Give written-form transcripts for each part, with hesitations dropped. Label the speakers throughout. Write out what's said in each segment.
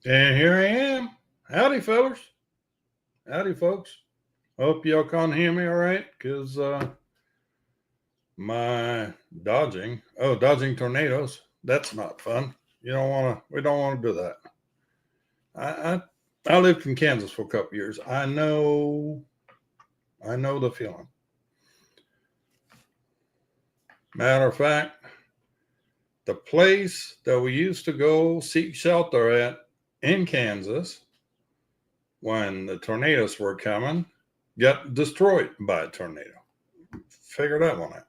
Speaker 1: And here I am. Howdy, fellas. Howdy, folks. Hope y'all can hear me all right, because my dodging tornadoes, that's not fun. We don't want to do that. I, I, I lived in Kansas for a couple years. I know the feeling. Matter of fact, the place that we used to go seek shelter at in Kansas when the tornadoes were coming got destroyed by a tornado. Figure that one out.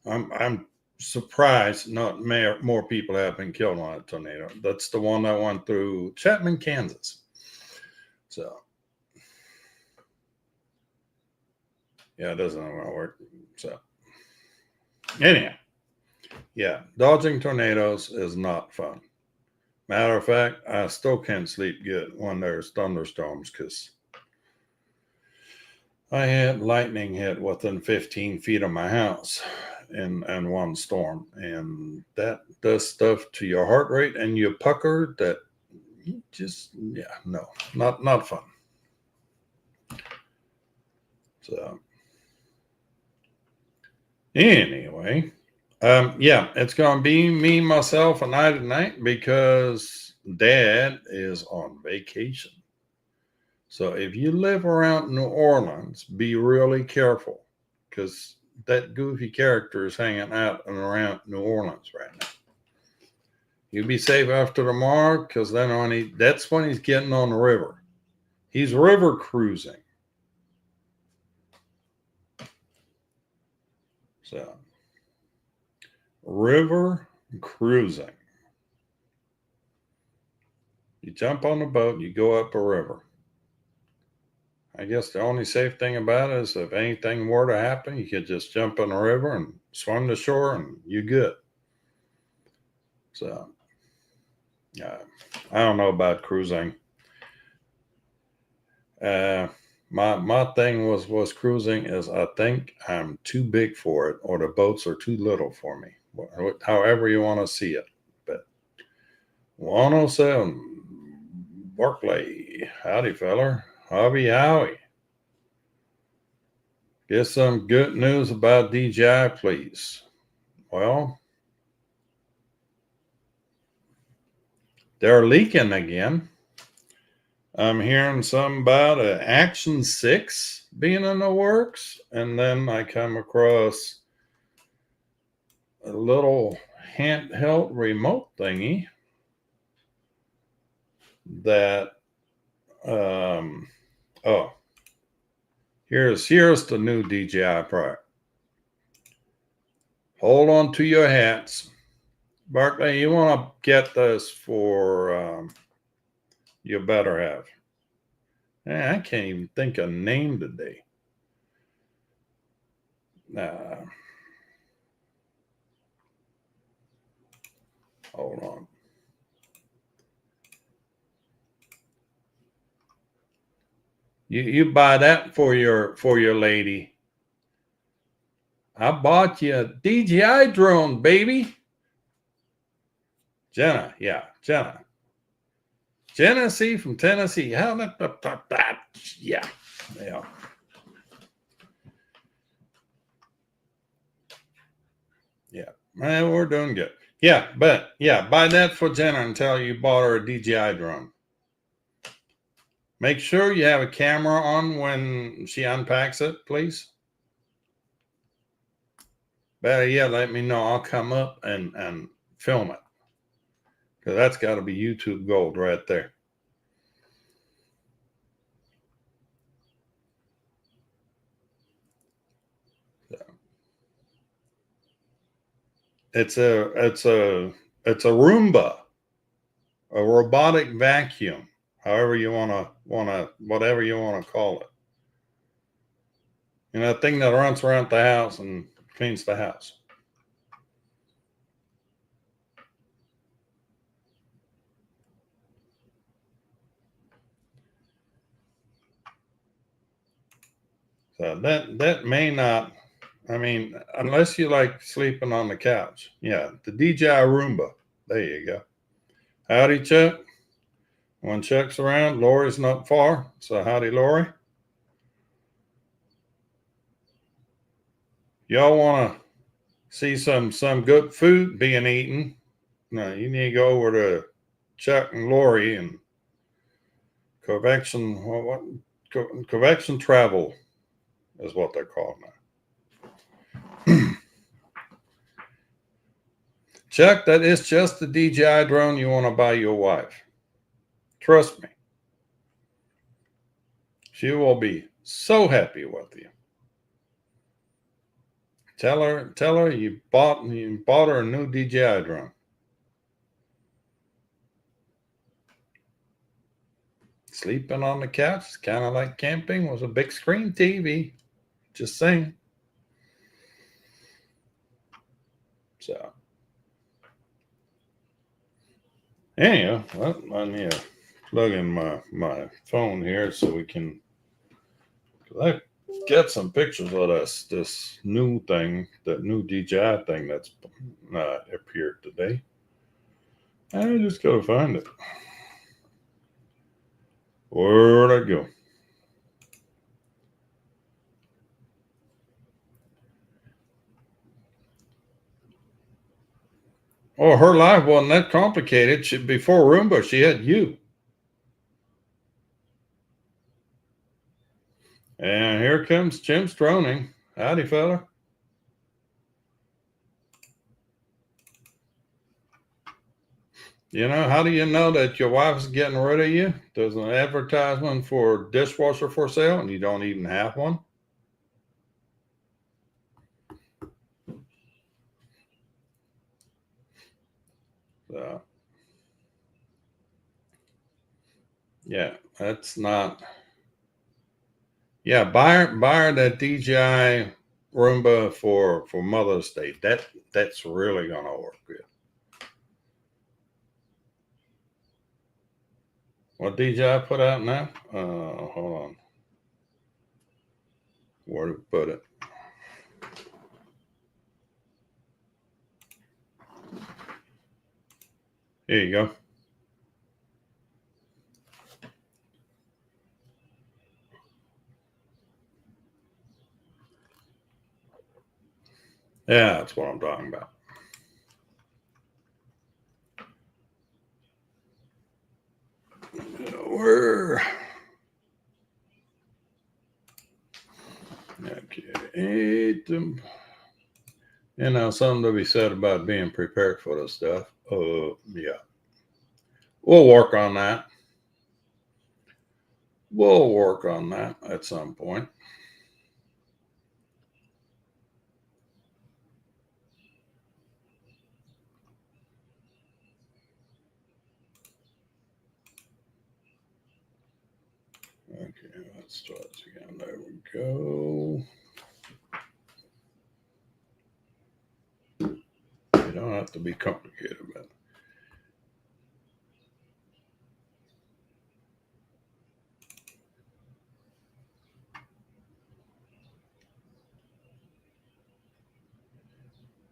Speaker 1: I'm surprised not more people have been killed on a tornado. That's the one that went through Chapman, Kansas. So yeah, it doesn't want to work. So anyhow, yeah, dodging tornadoes is not fun. Matter of fact, I still can't sleep good when there's thunderstorms because I had lightning hit within 15 feet of my house in one storm, and that does stuff to your heart rate and your pucker that you just no, not fun. So anyway, yeah, it's gonna be me, myself, and I tonight because Dad is on vacation. So if you live around New Orleans, be really careful because that goofy character is hanging out and around New Orleans right now. You be safe after tomorrow because that's when he's getting on the river. He's river cruising. So river cruising. You jump on the boat, you go up a river. I guess the only safe thing about it is if anything were to happen, you could just jump in the river and swim to shore and you're good. So I don't know about cruising. My thing was cruising is I think I'm too big for it or the boats are too little for me. However you want to see it. But 107 Barclay. Howdy, feller. Hobby Howie. Get some good news about DJI, please. Well, they're leaking again. I'm hearing some about an Action 6 being in the works, and then I come across a little handheld remote thingy that oh, here's the new DJI product. Hold on to your hats. Barclay, you want to get this for you better have. I can't even think of a name today. Hold on. You buy that for your lady. I bought you a DJI drone, baby. Jenna, yeah, Jenna. Genesee from Tennessee. How that? Yeah. Yeah. Man, we're doing good. Yeah, but yeah, buy that for Jenna and tell her you bought her a DJI drone. Make sure you have a camera on when she unpacks it, please. Better yet, let me know. I'll come up and film it. Because that's got to be YouTube gold right there. So. It's a Roomba, a robotic vacuum, however you whatever you want to call it. And that thing that runs around the house and cleans the house. So that may not, I mean, unless you like sleeping on the couch. Yeah, the DJI Roomba. There you go. Howdy, Chuck. When Chuck's around, Lori's not far. So howdy, Lori. Y'all want to see some good food being eaten? No, you need to go over to Chuck and Lori and Convection Travel is what they're called now. Chuck, that is just the DJI drone you want to buy your wife. Trust me. She will be so happy with you. Tell her you bought her a new DJI drone. Sleeping on the couch is kind of like camping with a big screen TV. Just saying. So, anyhow, let me plug in my phone here so we can. I get some pictures of this new thing, that new DJI thing that's appeared today. I just gotta find it. Where'd I go? Oh, her life wasn't that complicated. Before Roomba, she had you. And here comes Jim's droning. Howdy, fella. You know, how do you know that your wife's getting rid of you? There's an advertisement for dishwasher for sale and you don't even have one. So, yeah, that's not. Yeah, buy her that DJI Roomba for Mother's Day. That's really gonna work good. What DJI put out now? Hold on. Where to put it? Here you go. Yeah, that's what I'm talking about. Where? Okay. You know, something to be said about being prepared for this stuff. Yeah. We'll work on that. We'll work on that at some point. Okay, let's try this again. There we go. You don't have to be complicated about it.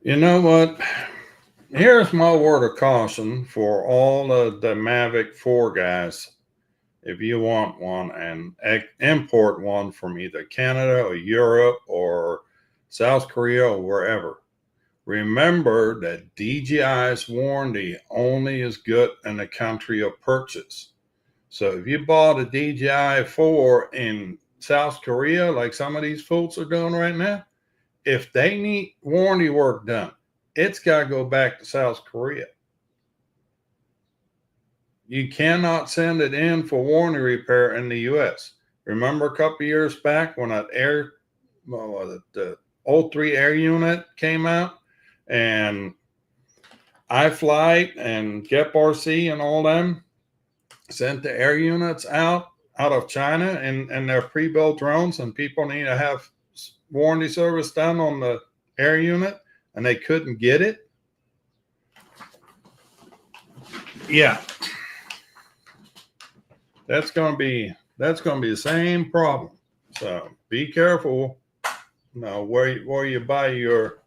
Speaker 1: You know what? Here's my word of caution for all of the Mavic 4 guys. If you want one and import one from either Canada or Europe or South Korea or wherever, remember that DJI's warranty only is good in the country of purchase. So if you bought a DJI 4 in South Korea, like some of these folks are doing right now, if they need warranty work done, it's got to go back to South Korea. You cannot send it in for warranty repair in the U.S. Remember a couple years back when that the 03 air unit came out and iFlight and GepRC and all them sent the air units out of China and their pre-built drones, and people need to have warranty service done on the air unit and they couldn't get it. Yeah. That's going to be the same problem. So be careful now where you buy your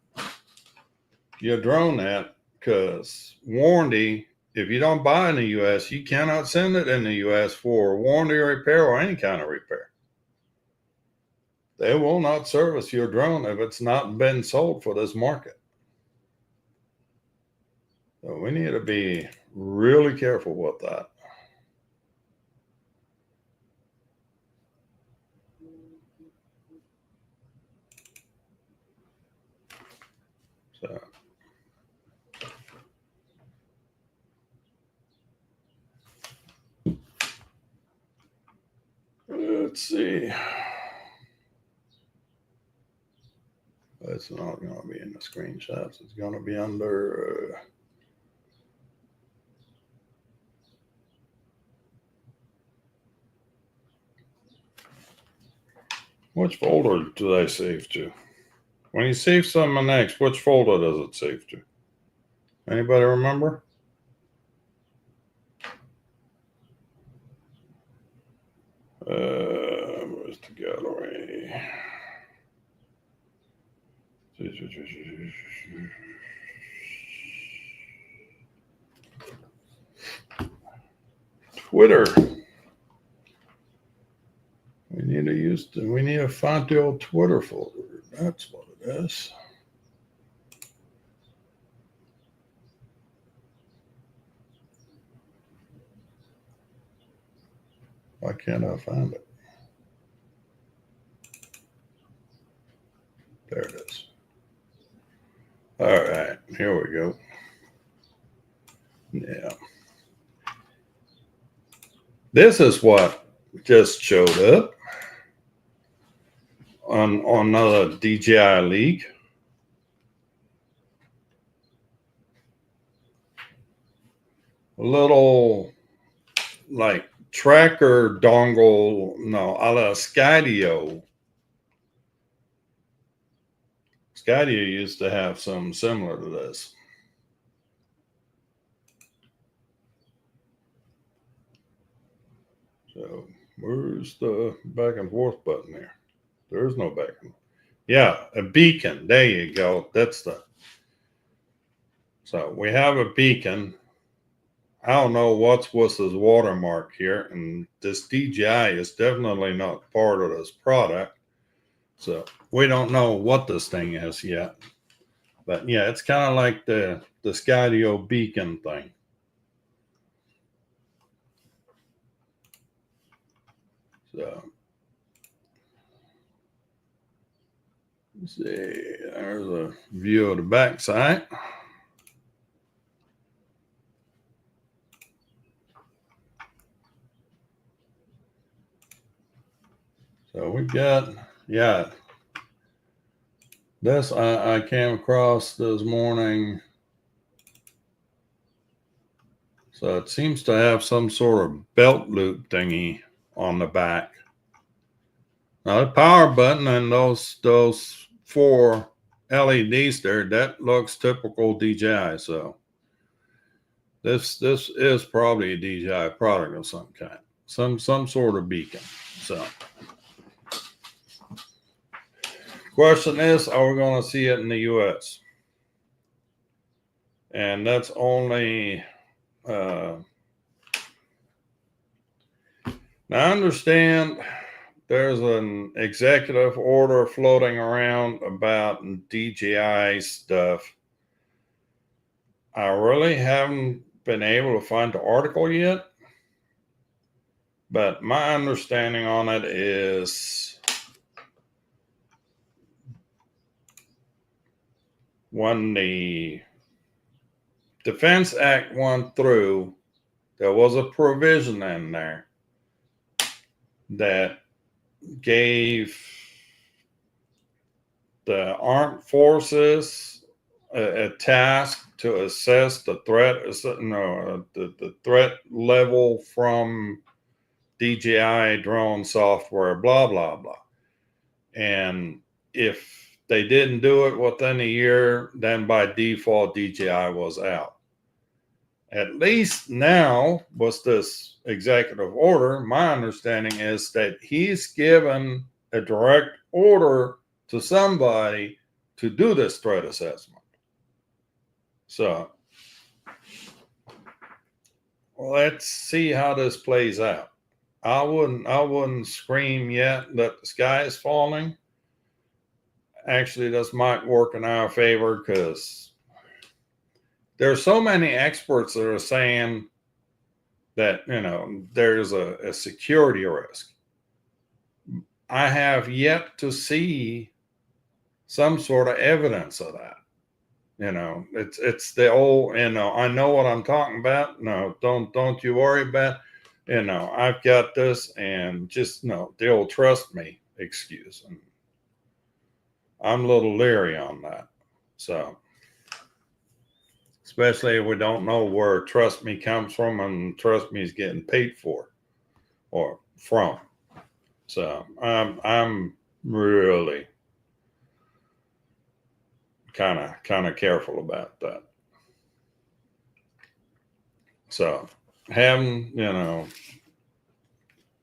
Speaker 1: drone at, because warranty if you don't buy in the U.S., you cannot send it in the U.S. for warranty repair or any kind of repair. They will not service your drone if it's not been sold for this market. So we need to be really careful with that. So let's see. It's not going to be in the screenshots. It's going to be under. Which folder do they save to? When you save something next, which folder does it save to? Anybody remember? Where's the gallery? Twitter. We need to find the old Twitter folder. That's what it is. Why can't I find it? There it is. All right, here we go. Yeah. This is what just showed up on another DJI leak. A little like tracker dongle, no, a la Skydio. Skydio used to have some similar to this. So where's the back and forth button there? There's no back and forth. Yeah, a beacon. There you go. That's the. So we have a beacon. I don't know what's this watermark here, and this DJI is definitely not part of this product. So we don't know what this thing is yet. But yeah, it's kind of like the Skydio beacon thing. So let's see, there's a view of the backside. So we got, yeah, this I came across this morning. So it seems to have some sort of belt loop thingy on the back. Now the power button and those 4 LEDs there, that looks typical DJI. So this is probably a DJI product of some kind, some sort of beacon. So question is, are we going to see it in the US? And that's only now I understand there's an executive order floating around about DJI stuff. I really haven't been able to find the article yet, but my understanding on it is when the Defense Act went through, there was a provision in there that gave the armed forces a task to assess the threat, the threat level from DJI drone software, blah, blah, blah. And if they didn't do it within a year, then by default, DJI was out. At least now, with this executive order, my understanding is that he's given a direct order to somebody to do this threat assessment. So let's see how this plays out. I wouldn't scream yet that the sky is falling. Actually, this might work in our favor because there's so many experts that are saying that, there's a security risk. I have yet to see some sort of evidence of that. It's the old, I know what I'm talking about. No, don't you worry about, I've got this, and just, the old trust me excuse. And I'm a little leery on that. So, especially if we don't know where trust me comes from and trust me is getting paid for or from. So I'm really kind of careful about that. So having,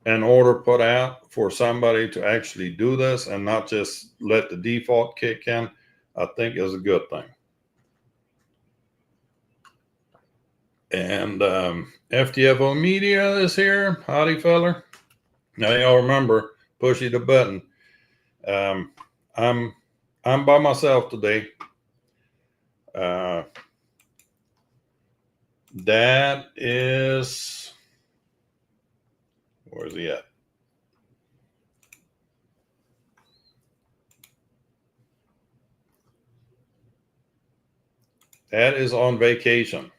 Speaker 1: an order put out for somebody to actually do this and not just let the default kick in, I think is a good thing. And FTFO Media is here. Howdy, feller. Now y'all remember, pushy the button. I'm by myself today. Dad is, where's he at? Dad is on vacation.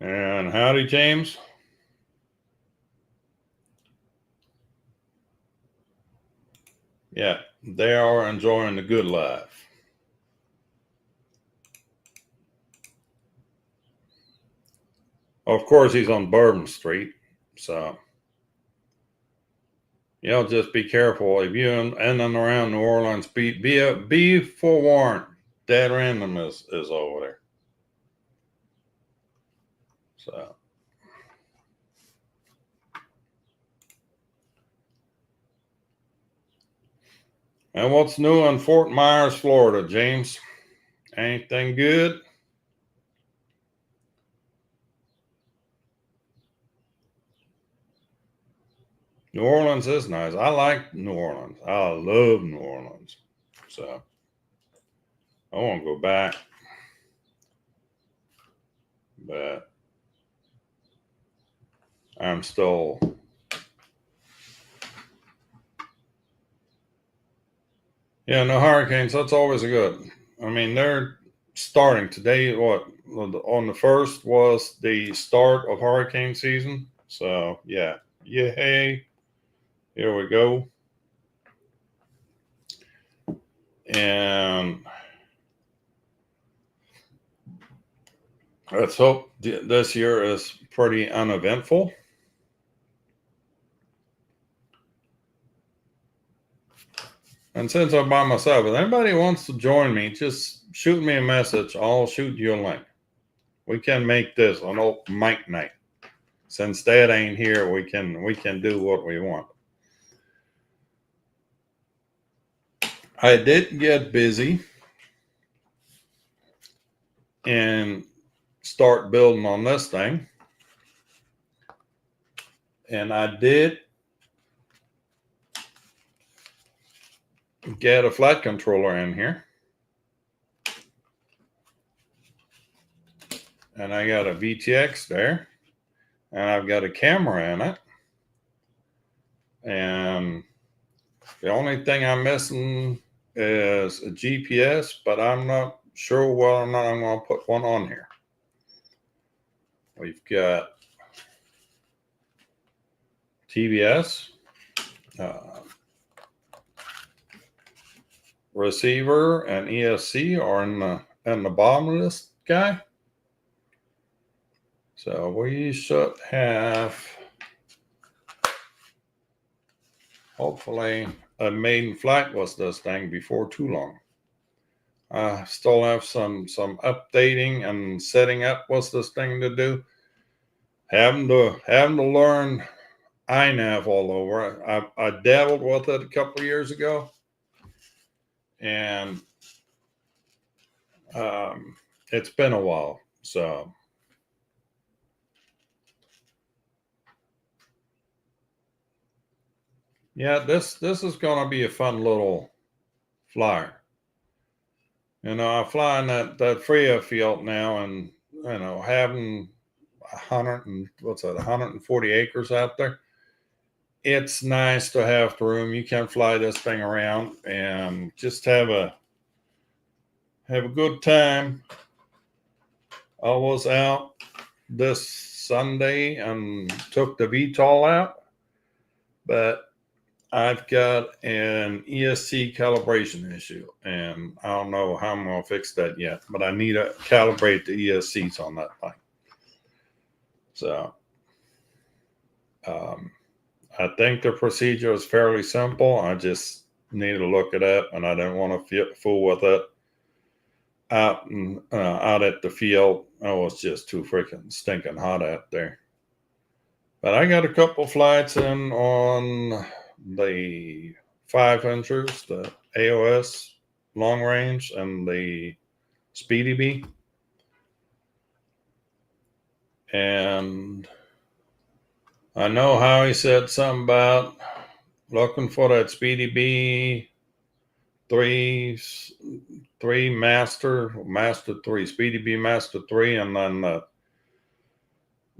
Speaker 1: And howdy, James. Yeah, they are enjoying the good life. Of course, he's on Bourbon Street, so just be careful if you're in and around New Orleans. Be forewarned. Dad Random is over there. So. And what's new in Fort Myers, Florida, James? Anything good? New Orleans is nice. I like New Orleans. I love New Orleans. So I want to go back. But I'm still. Yeah, no hurricanes. That's always a good. I mean, they're starting today. What on the 1st was the start of hurricane season. So yeah, yay! Here we go. And let's hope this year is pretty uneventful. And since I'm by myself, if anybody wants to join me, just shoot me a message. I'll shoot you a link. We can make this an open mic night. Since Dad ain't here, we can do what we want. I did get busy and start building on this thing. And I did get a flight controller in here. And I got a VTX there. And I've got a camera in it. And the only thing I'm missing is a GPS, but I'm not sure whether or not I'm going to put one on here. We've got TBS, receiver, and ESC are in the bottom of this guy. So we should have, hopefully, a maiden flight with this thing before too long. I still have some updating and setting up with this thing to do. Having to learn iNav all over. I dabbled with it a couple of years ago, and It's been a while, so yeah, this is gonna be a fun little flyer. I fly in that Freya field now, and having 140 acres out there. It's nice to have the room. You can fly this thing around and just have a good time. I was out this Sunday and took the VTOL out, but I've got an ESC calibration issue, and I don't know how I'm going to fix that yet, but I need to calibrate the ESCs on that thing. So I think the procedure is fairly simple. I just need to look it up, and I didn't want to fool with it out at the field. Oh, it's just too freaking stinking hot out there. But I got a couple flights in on the 5-inchers, the AOS long range, and the Speedy Bee. And I know Howie said something about looking for that Speedy Bee three master 3, Speedy Bee Master 3, and then the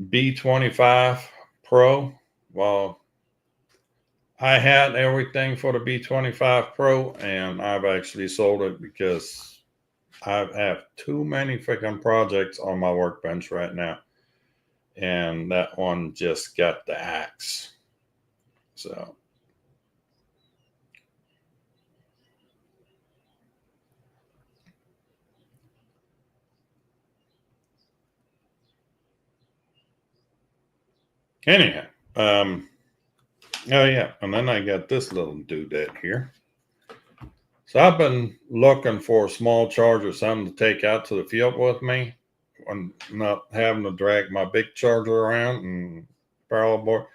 Speaker 1: B25 Pro. Well, I had everything for the B25 Pro, and I've actually sold it because I have too many freaking projects on my workbench right now. And that one just got the axe. So anyhow, oh yeah, and then I got this little doodad here. So I've been looking for a small charger, something to take out to the field with me, and not having to drag my big charger around and parallel board.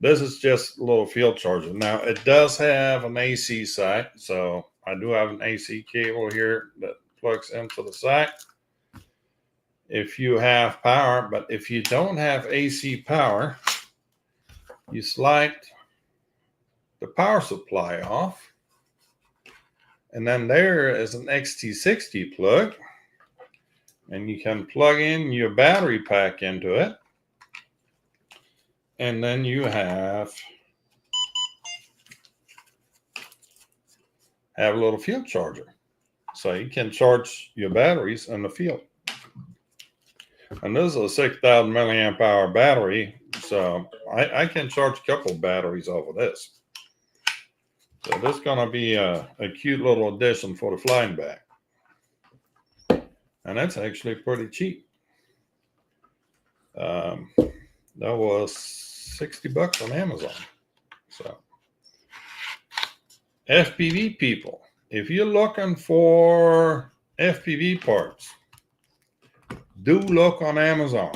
Speaker 1: This is just a little field charger. Now it does have an AC site, so I do have an AC cable here that plugs into the site if you have power. But if you don't have AC power, you slide the power supply off, and then there is an XT60 plug, and you can plug in your battery pack into it, and then you have a little field charger, so you can charge your batteries in the field. And this is a 6,000 milliamp hour battery, so I can charge a couple batteries off of this. So this is going to be a cute little addition for the flying back. And that's actually pretty cheap. That was $60 on Amazon. So FPV people, if you're looking for FPV parts, do look on Amazon.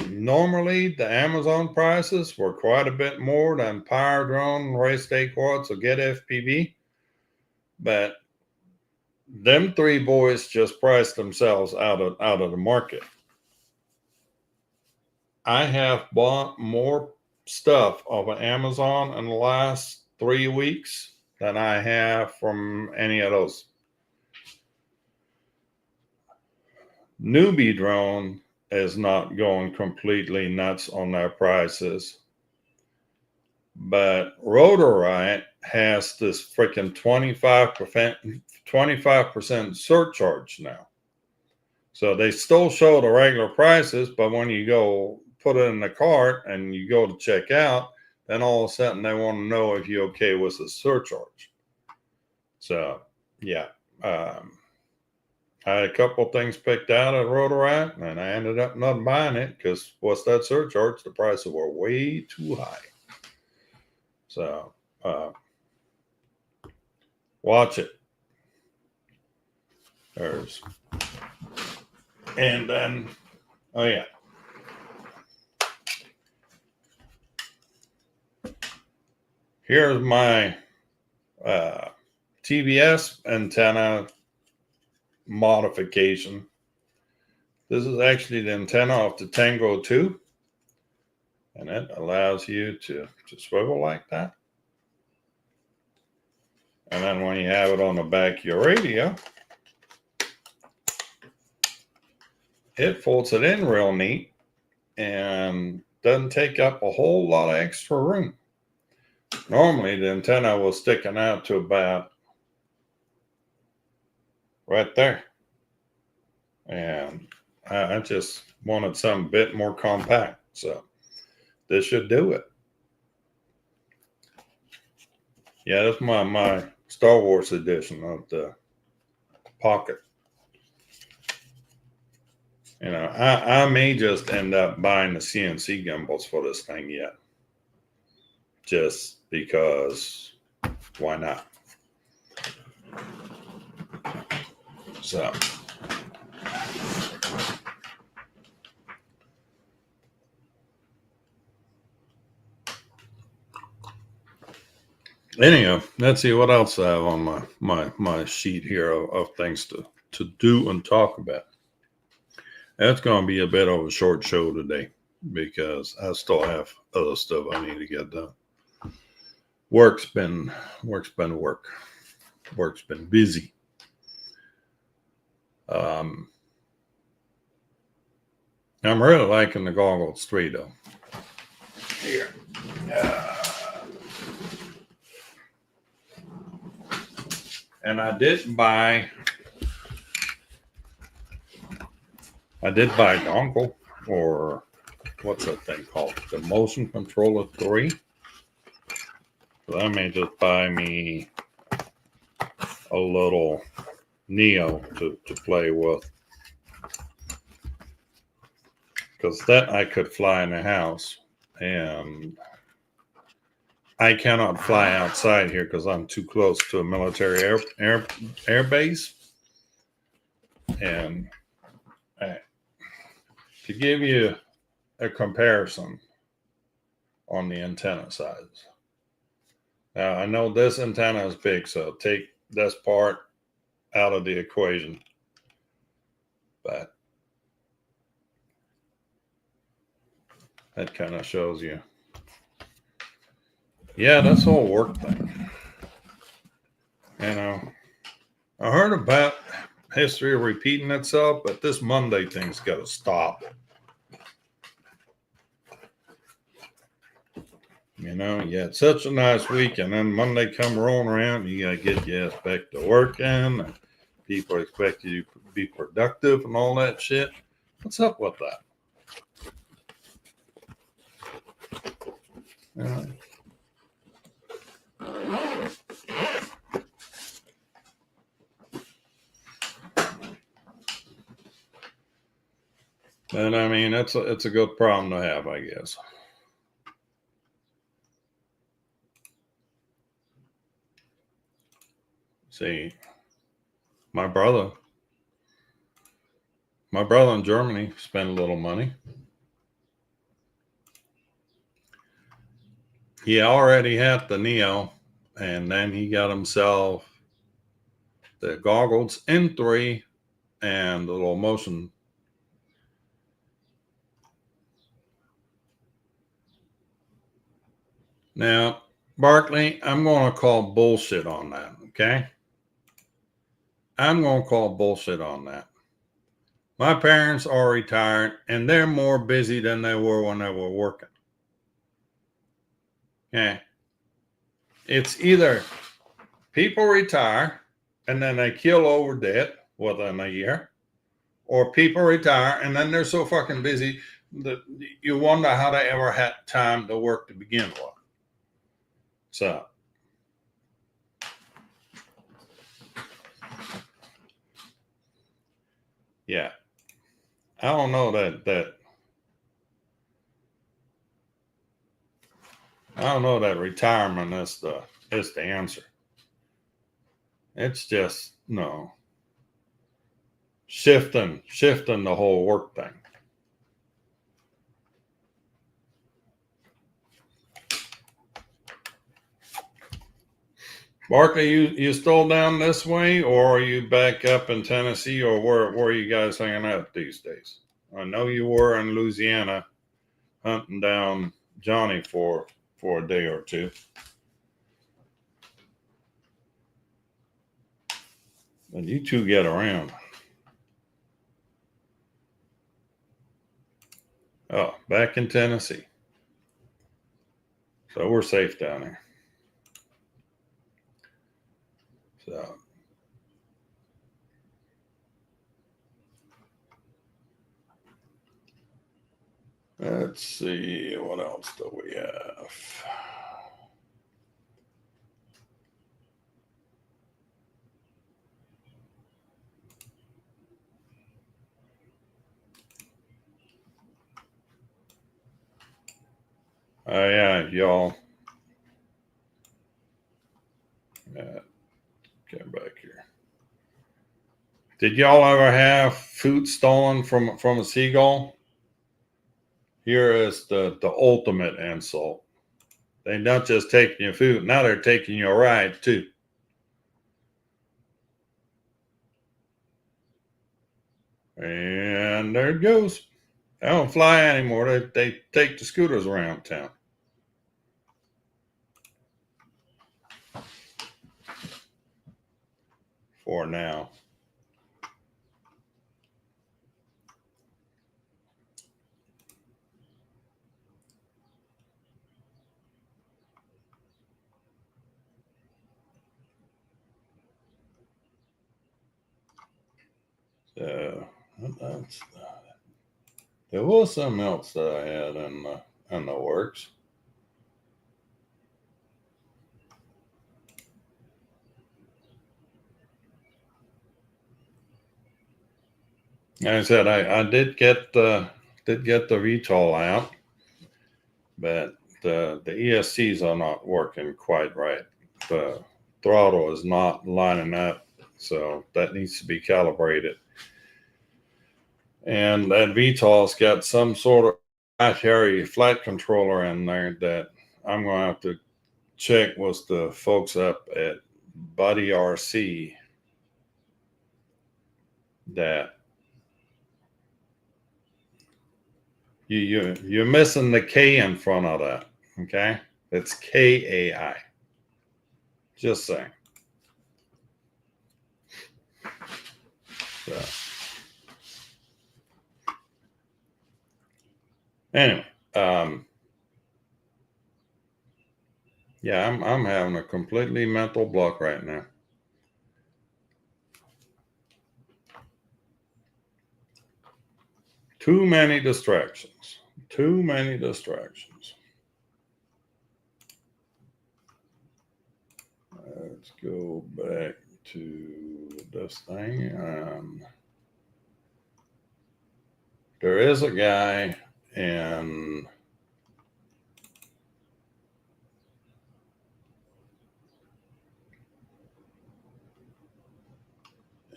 Speaker 1: Normally, the Amazon prices were quite a bit more than Power Drone, Race Day Quads, or Get FPV. But them three boys just priced themselves out of the market. I have bought more stuff off of Amazon in the last 3 weeks than I have from any of those. Newbie Drone is not going completely nuts on their prices, but Rotorite has this freaking 25% surcharge now. So they still show the regular prices, but when you go put it in the cart and you go to check out, then all of a sudden they want to know if you're okay with the surcharge. So yeah, I had a couple of things picked out at Rotorite, and I ended up not buying it because what's that surcharge? The prices were way too high. So watch it. And then, oh yeah. Here's my TBS antenna modification. This is actually the antenna of the Tango 2. And it allows you to swivel like that. And then when you have it on the back of your radio, it folds it in real neat and doesn't take up a whole lot of extra room. Normally the antenna was sticking out to about right there. And I just wanted something a bit more compact. So this should do it. Yeah, that's my Star Wars edition of the Pocket. You know, I may just end up buying the CNC gimbals for this thing yet. Just because, why not? So. Anyhow, let's see what else I have on my sheet here of things to do and talk about. That's going to be a bit of a short show today because I still have other stuff I need to get done. Work's been busy. I'm really liking the goggles 3 though. Here. And I did buy dongle, or what's that thing called? The Motion Controller 3. So I may just buy me a little Neo to play with. Because that I could fly in the house. And I cannot fly outside here because I'm too close to a military air base. And to give you a comparison on the antenna size. Now, I know this antenna is big, so take this part out of the equation. But that kind of shows you. Yeah, that's whole work thing. You know, I heard about history repeating itself, but this Monday thing's got to stop. You know, you had such a nice week, and then Monday come rolling around, you got to get your ass back to working, and people expect you to be productive and all that shit. What's up with that? And I mean, it's a good problem to have, I guess. See, my brother in Germany spent a little money. He already had the Neo, and then he got himself the goggles N3 and the little motion. Now, Barkley, I'm going to call bullshit on that, okay? I'm going to call bullshit on that. My parents are retired, and they're more busy than they were when they were working. Okay? It's either people retire, and then they kill over debt within a year, or people retire, and then they're so fucking busy that you wonder how they ever had time to work to begin with. So, yeah, I don't know that retirement is the answer. It's just shifting the whole work thing. Barkley, you still down this way, or are you back up in Tennessee, or where are you guys hanging out these days? I know you were in Louisiana hunting down Johnny for a day or two. And you two get around. Oh, back in Tennessee. So we're safe down there. So let's see, what else do we have? Oh yeah, y'all. Get back here. Did y'all ever have food stolen from a seagull? Here is the ultimate insult. They're not just taking your food, now they're taking your ride too. And there it goes. They don't fly anymore. They take the scooters around town. For now. So there was something else that I had in the works. Like I said, I did get the VTOL out, but the ESCs are not working quite right. The throttle is not lining up, so that needs to be calibrated. And that VTOL's got some sort of proprietary flight controller in there that I'm going to have to check with the folks up at Buddy RC that you're missing the K in front of that. Okay, it's KAI. Just saying. So anyway, yeah, I'm having a completely mental block right now. Too many distractions. Too many distractions. Let's go back to this thing. There is a guy in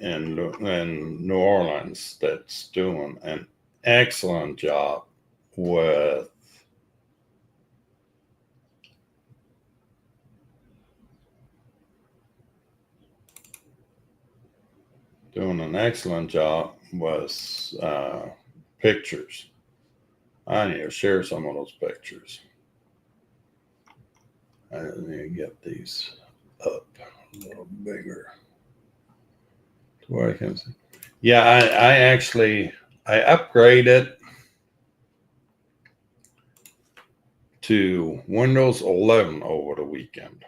Speaker 1: New Orleans that's doing an excellent job with pictures. I need to share some of those pictures. I need to get these up a little bigger to where I can see. Yeah, I actually upgraded to Windows 11 over the weekend.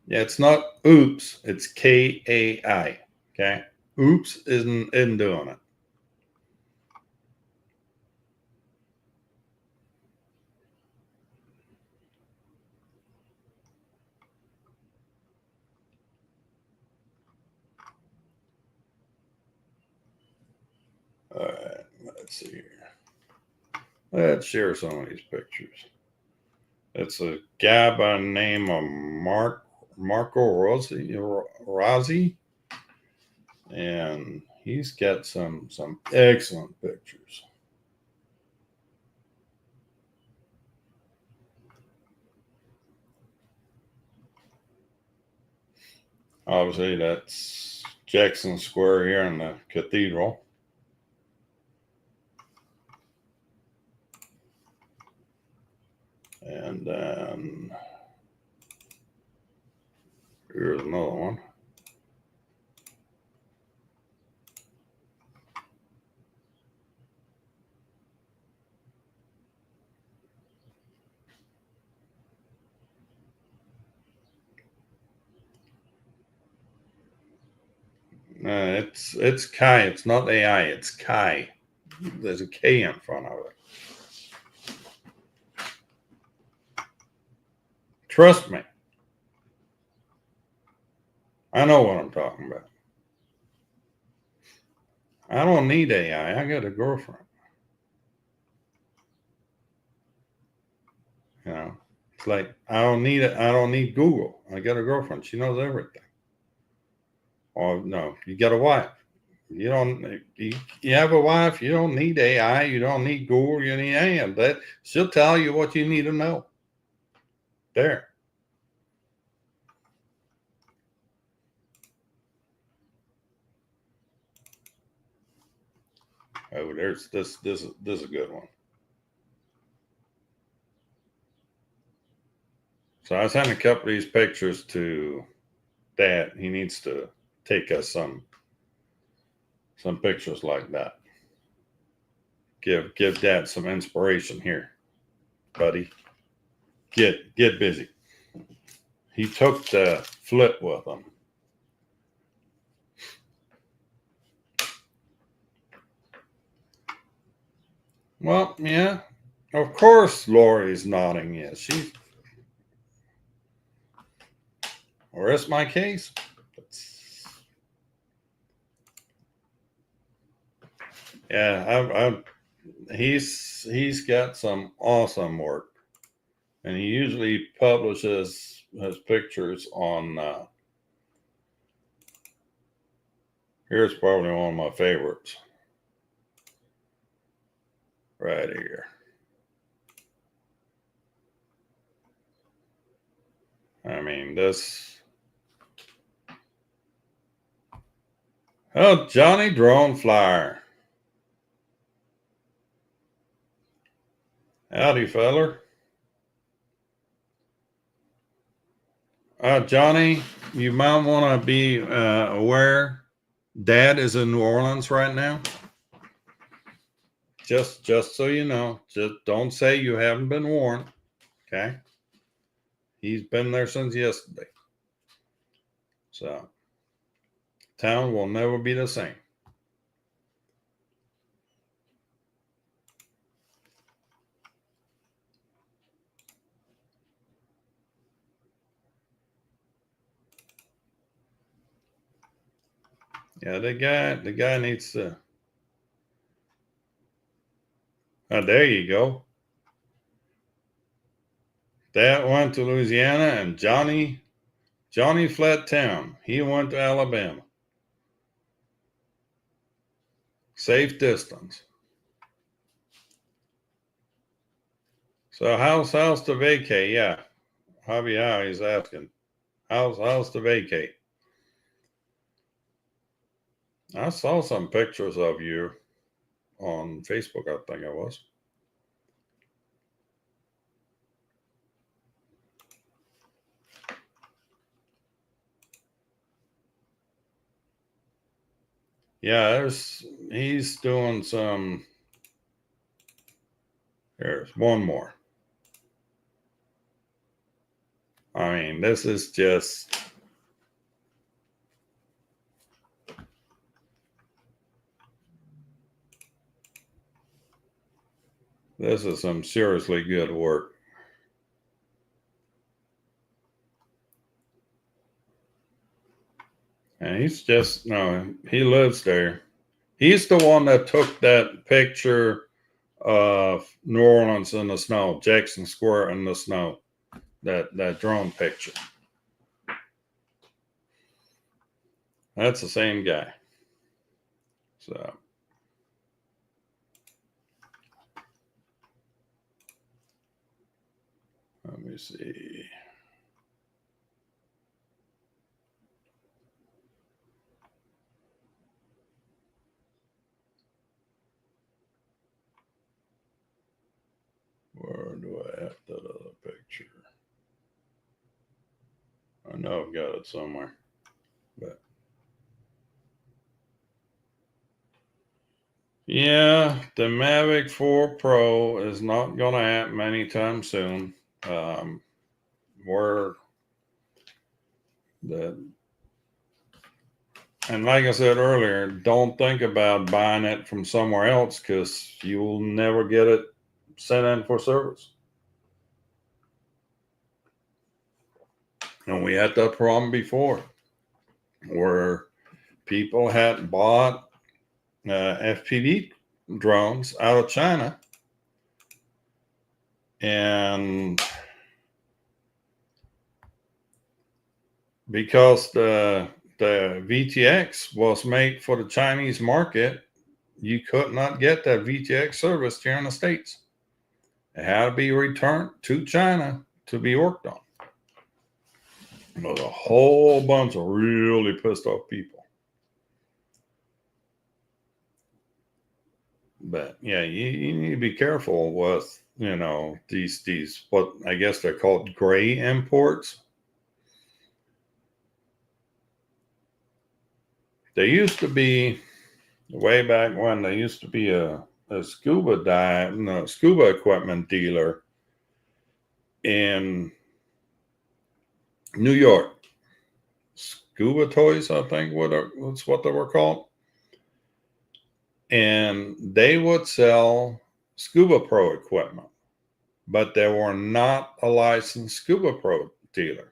Speaker 1: Yeah, it's not oops, it's KAI. Okay. Oops isn't doing it. All right, let's see here. Let's share some of these pictures. It's a guy by the name of Marco Rossi, and he's got some excellent pictures. Obviously, that's Jackson Square here in the cathedral. And then here's another one. It's Kai. It's not AI. It's Kai. There's a K in front of it. Trust me. I know what I'm talking about. I don't need AI. I got a girlfriend. You know, it's like I don't need it. I don't need Google. I got a girlfriend. She knows everything. Or no, you got a wife. You don't. You have a wife. You don't need AI. You don't need Google. You need any of that. She'll tell you what you need to know. There. Oh, there's this. This is a good one. So I sent a couple of these pictures to Dad. He needs to take us some pictures like that. Give Dad some inspiration here, buddy. Get busy. He took the flip with him. Well, yeah, of course Lori's nodding yes. She's, or rest my case. Yeah, he's got some awesome work, and he usually publishes his pictures on. Here's probably one of my favorites, right here. I mean, this. Oh, Johnny Drone Flyer. Howdy, feller. Johnny, you might want to be aware. Dad is in New Orleans right now. Just so you know, just don't say you haven't been warned. Okay. He's been there since yesterday. So, town will never be the same. Yeah, the guy needs to. Oh, there you go. Dad went to Louisiana, and Johnny fled town. He went to Alabama. Safe distance. So how's the vacay? Yeah, Javier is asking. How's the vacay? I saw some pictures of you on Facebook. I think it was. Yeah, he's doing some. There's one more. I mean, this is just. This is some seriously good work. And he's just, no, he lives there. He's the one that took that picture of New Orleans in the snow, Jackson Square in the snow, that drone picture. That's the same guy. So, let me see. at that other picture? I know I've got it somewhere, but yeah, the Mavic 4 Pro is not going to happen anytime soon. We're the And like I said earlier, don't think about buying it from somewhere else because you will never get it sent in for service. And we had that problem before where people had bought FPV drones out of China, and because the VTX was made for the Chinese market, you could not get that VTX service here in the States. It had to be returned to China to be worked on. There was a whole bunch of really pissed off people. But yeah, you need to be careful with, these what I guess they're called gray imports. They used to be, way back when, there used to be a scuba equipment dealer in New York. Scuba Toys, I think that's what they were called. And they would sell Scuba Pro equipment, but they were not a licensed Scuba Pro dealer.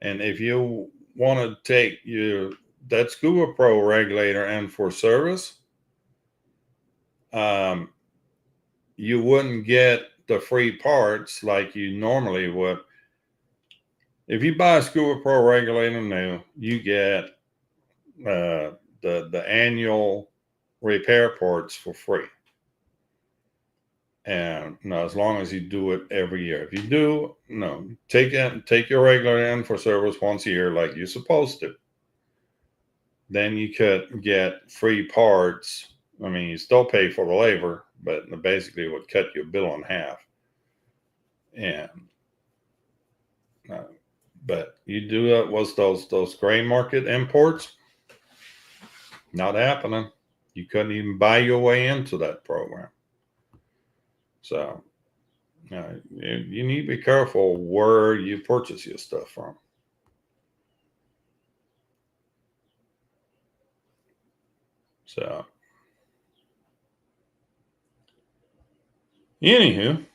Speaker 1: And if you want to take that Scuba Pro regulator in for service, you wouldn't get the free parts like you normally would. If you buy a Scuba Pro regulator new, you get the annual repair parts for free. And as long as you do it every year. If you do, take your regulator in for service once a year like you're supposed to. Then you could get free parts. I mean, you still pay for the labor, but basically it would cut your bill in half. And but you do that was those gray market imports, not happening. You couldn't even buy your way into that program. So you need to be careful where you purchase your stuff from. So anywho,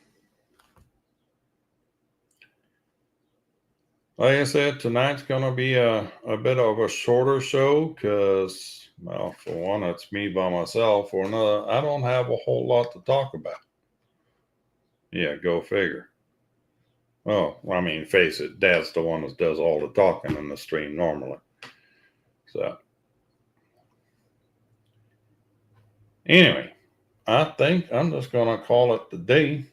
Speaker 1: like I said, tonight's going to be a bit of a shorter show because, well, for one, it's me by myself. For another, I don't have a whole lot to talk about. Yeah, go figure. Oh, I mean, face it, Dad's the one that does all the talking in the stream normally. So, anyway, I think I'm just going to call it the day.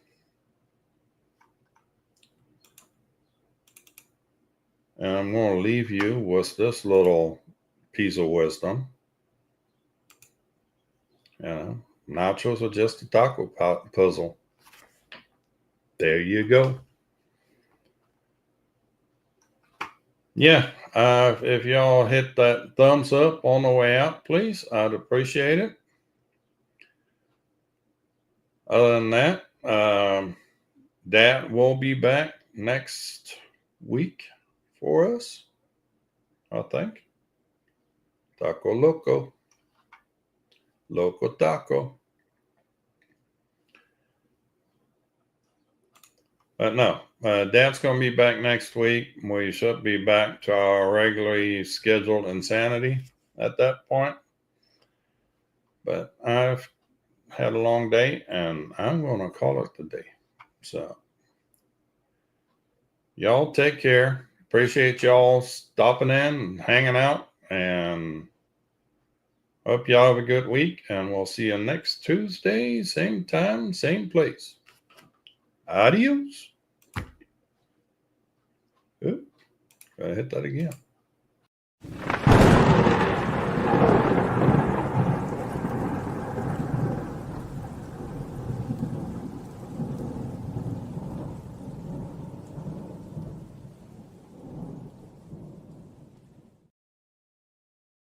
Speaker 1: And I'm going to leave you with this little piece of wisdom. Nachos are just a taco puzzle. There you go. Yeah, if y'all hit that thumbs up on the way out, please, I'd appreciate it. Other than that, Dad will be back next week for us, I think. Taco Loco. Loco Taco. No, Dad's going to be back next week. We should be back to our regularly scheduled insanity at that point. But I've had a long day, and I'm going to call it the day. So, y'all take care. Appreciate y'all stopping in and hanging out, and hope y'all have a good week. And we'll see you next Tuesday, same time, same place. Adios. Ooh, gotta hit that again.